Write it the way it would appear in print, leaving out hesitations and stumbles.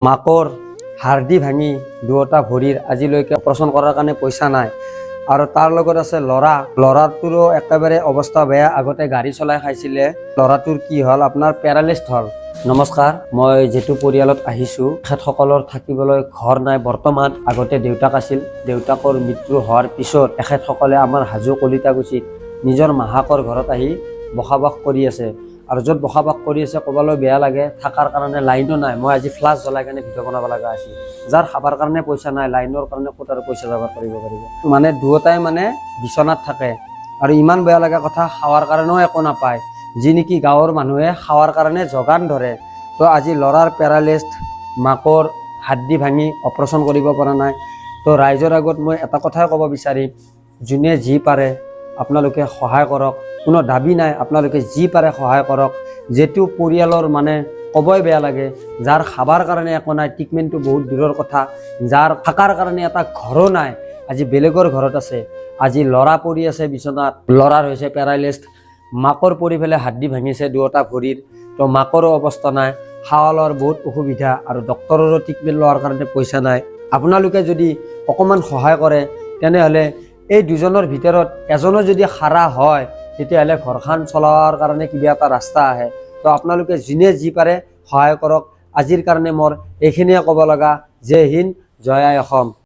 মাকৰ হাৰ্দি ভাঙি দুটা ভৰিৰ আজিলৈকে অপাৰেশ্যন কৰাৰ কাৰণে পইচা নাই আৰু তাৰ লগত আছে ল'ৰাটোৰো একেবাৰে অৱস্থা বেয়া। আগতে গাড়ী চলাই খাইছিলে। ল'ৰাটোৰ কি হ'ল, আপোনাৰ পেৰালাইজড হ'ল। নমস্কাৰ, মই যিটো পৰিয়ালত আহিছোঁ তেখেতসকলৰ থাকিবলৈ ঘৰ নাই বৰ্তমান। আগতে দেউতাক আছিল, দেউতাকৰ মৃত্যু হোৱাৰ পিছত তেখেতসকলে আমাৰ হাজো কলিতাকুছিত নিজৰ মাহাকৰ ঘৰত আহি বসবাস কৰি আছে। আৰু য'ত বসবাস কৰি আছে ক'বলৈ বেয়া লাগে, থকাৰ কাৰণে লাইনো নাই। মই আজি ফ্লাছ জ্বলাই কেনে ভিডিঅ' বনাব লগা আছিল। যাৰ খাবৰ কাৰণে পইচা নাই, লাইনৰ কাৰণে ক'ত আৰু পইচা যাব পাৰিব। মানে দুয়োটাই মানে বিচনাত থাকে আৰু ইমান বেয়া লগা কথা, খাৱাৰ কাৰণেও একো নাপায়। যি নেকি গাঁৱৰ মানুহে খাৱাৰ কাৰণে যোগান ধৰে। তো আজি ল'ৰাৰ পেৰালাইজড, মাকৰ হাৰ্দি ভাঙি অপাৰেশ্যন কৰিব পৰা নাই। তো ৰাইজৰ আগত মই এটা কথাই ক'ব বিচাৰিম, যোনে যি পাৰে আপোনালোকে সহায় কৰক। কোনো দাবী নাই, আপোনালোকে যি পাৰে সহায় কৰক। যিটো পৰিয়ালৰ মানে ক'বই বেয়া লাগে, যাৰ খাবৰ কাৰণে একো নাই, ট্ৰিটমেণ্টটো বহুত দূৰৰ কথা, যাৰ থকাৰ কাৰণে এটা ঘৰো নাই, আজি বেলেগৰ ঘৰত আছে। আজি ল'ৰা পৰি আছে বিচনাত, ল'ৰাৰ হৈছে পেৰালাইজড, মাকৰ পৰি পেলাই হাৰ্দি ভাঙিছে দুটা ভৰিৰ। তো মাকৰো অৱস্থা নাই, খাৱা লোৱাৰ বহুত অসুবিধা আৰু ডক্তৰৰো ট্ৰিটমেণ্ট লোৱাৰ কাৰণে পইচা নাই। আপোনালোকে যদি অকণমান সহায় কৰে তেনেহ'লে এই দুজনৰ ভিতৰত এজনো যদি খাৰা হয়, তেতিয়াহ'লে ঘৰখন চলোৱাৰ কাৰণে কিবা এটা ৰাস্তা আহে। তো আপোনালোকে যোনে যি পাৰে সহায় কৰক। আজিৰ কাৰণে মোৰ এইখিনিয়ে ক'ব লগা। জয় হিন্দ, জয় আই অসম।